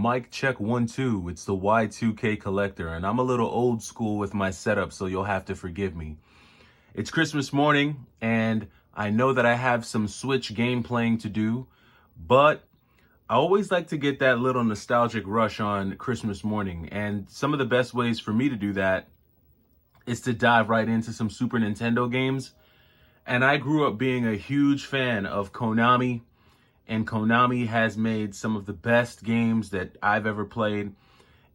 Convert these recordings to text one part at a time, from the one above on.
Mic check 1 2. It's the Y2K collector, and I'm a little old school with my setup, so you'll have to forgive me. It's Christmas morning, and I know that I have some Switch game playing to do, but I always like to get that little nostalgic rush on Christmas morning, and some of the best ways for me to do that is to dive right into some Super Nintendo games. And I grew up being a huge fan of KONAMI, and KONAMI has made some of the best games that I've ever played.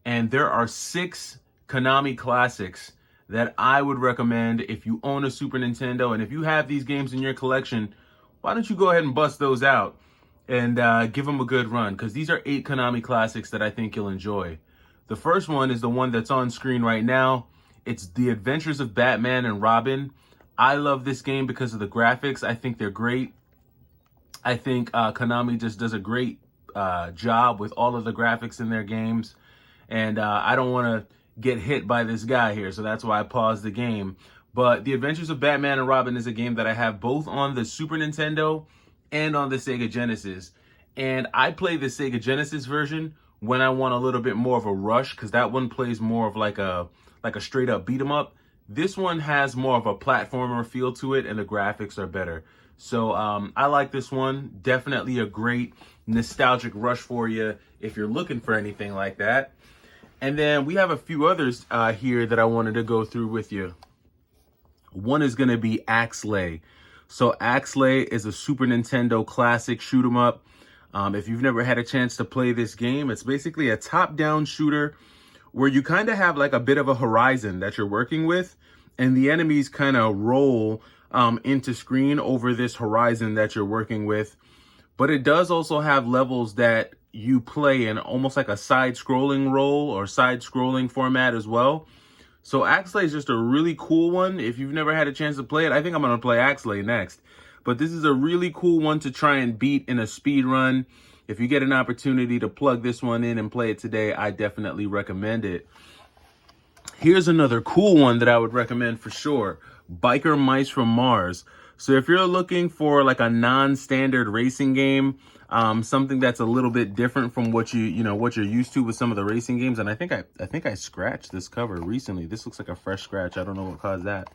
And there are 6 KONAMI classics that I would recommend if you own a Super Nintendo. And if you have these games in your collection, why don't you go ahead and bust those out and give them a good run? Because these are 8 KONAMI classics that I think you'll enjoy. The first one is the one that's on screen right now. It's The Adventures of Batman and Robin. I love this game because of the graphics. I think they're great. I think KONAMI just does a great job with all of the graphics in their games. And I don't want to get hit by this guy here, so that's why I paused the game. But The Adventures of Batman and Robin is a game that I have both on the Super Nintendo and on the Sega Genesis. And I play the Sega Genesis version when I want a little bit more of a rush, because that one plays more of like a straight up beat 'em up. This one has more of a platformer feel to it, and the graphics are better. So I like this one. Definitely a great nostalgic rush for you if you're looking for anything like that. And then we have a few others here that I wanted to go through with you. One is going to be Axlay. So Axlay is a Super Nintendo classic shoot 'em up. If you've never had a chance to play this game, it's basically a top-down shooter where you kind of have like a bit of a horizon that you're working with, and the enemies kind of roll into screen over this horizon that you're working with. But it does also have levels that you play in almost like a side-scrolling role or side-scrolling format as well. So Axlay is just a really cool one. If you've never had a chance to play it, I think I'm going to play Axlay next. But this is a really cool one to try and beat in a speed run. If you get an opportunity to plug this one in and play it today, I definitely recommend it. Here's another cool one that I would recommend for sure. Biker Mice from Mars. So if you're looking for like a non-standard racing game, something that's a little bit different from what you're used to with some of the racing games, and I think I scratched this cover recently. This looks like a fresh scratch. I don't know what caused that.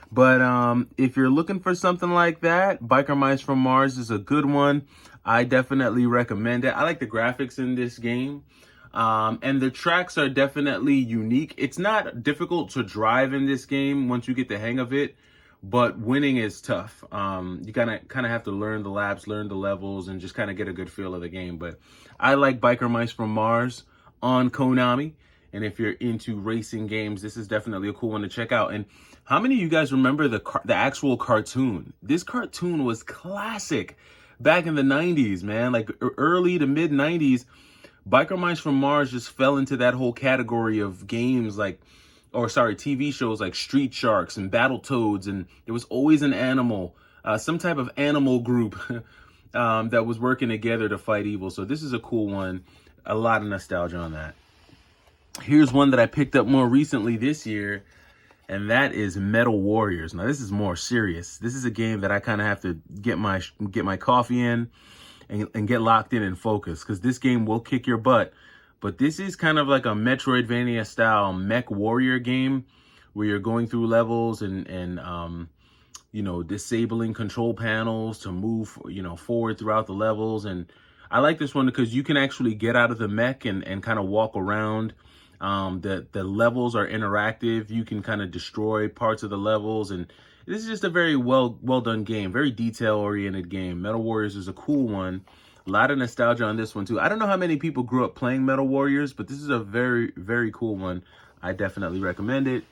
But if you're looking for something like that, Biker Mice from Mars is a good one. I definitely recommend it. I like the graphics in this game. And the tracks are definitely unique. It's not difficult to drive in this game once you get the hang of it, but winning is tough. You kind of have to learn the laps, learn the levels, and just kind of get a good feel of the game. But I like Biker Mice from Mars on KONAMI. And if you're into racing games, this is definitely a cool one to check out. And how many of you guys remember the actual cartoon? This cartoon was classic back in the 90s, man. Like early to mid 90s. Biker Mice from Mars just fell into that whole category of games TV shows like Street Sharks and Battletoads, and there was always an animal, some type of animal group that was working together to fight evil. So this is a cool one. A lot of nostalgia on that. Here's one that I picked up more recently this year, and that is Metal Warriors. Now this is more serious. This is a game that I kind of have to get my coffee in and get locked in and focus, because this game will kick your butt. But this is kind of like a Metroidvania style mech warrior game where you're going through levels and disabling control panels to move forward throughout the levels. And I like this one because you can actually get out of the mech and kind of walk around. The levels are interactive. You can kind of destroy parts of the levels, and this is just a very well done game, very detail oriented game. Metal Warriors is a cool one. A lot of nostalgia on this one too. I don't know how many people grew up playing Metal Warriors, but this is a very, very cool one. I definitely recommend it.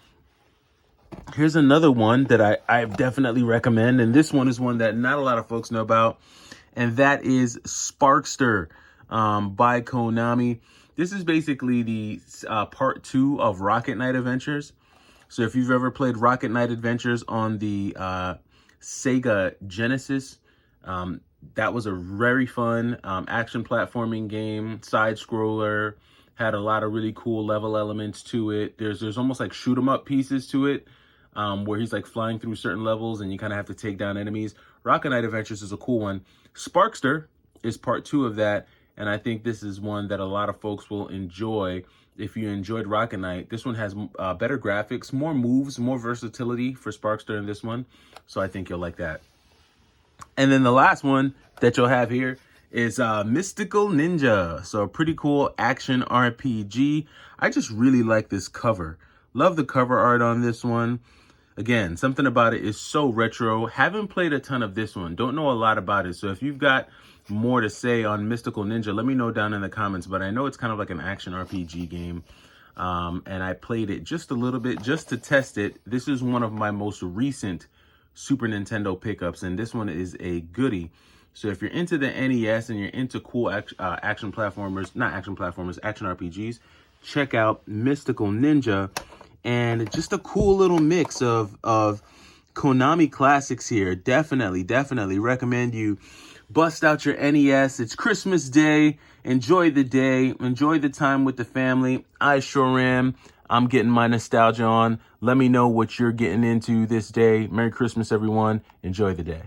Here's another one that I definitely recommend, and this one is one that not a lot of folks know about, and that is Sparkster by KONAMI. This is basically the part 2 of Rocket Knight Adventures. So if you've ever played Rocket Knight Adventures on the Sega Genesis, that was a very fun action platforming game, side scroller, had a lot of really cool level elements to it. There's almost like shoot 'em up pieces to it, where he's like flying through certain levels and you kind of have to take down enemies. Rocket Knight Adventures is a cool one. Sparkster is part 2 of that, and I think this is one that a lot of folks will enjoy. If you enjoyed Rocket Knight, this one has better graphics, more moves, more versatility for Sparkster in this one. So I think you'll like that. And then the last one that you'll have here is Mystical Ninja. So a pretty cool action RPG. I just really like this cover. Love the cover art on this one. Again, something about it is so retro. Haven't played a ton of this one. Don't know a lot about it. So if you've got more to say on Mystical Ninja, let me know down in the comments. But I know it's kind of like an action RPG game. And I played it just a little bit just to test it. This is one of my most recent Super Nintendo pickups, and this one is a goodie. So if you're into the NES and you're into cool action RPGs, check out Mystical Ninja. And just a cool little mix of Konami classics here. Definitely recommend you bust out your NES. It's Christmas Day. Enjoy the day. Enjoy the time with the family. I sure am. I'm getting my nostalgia on. Let me know what you're getting into this day. Merry Christmas, everyone. Enjoy the day.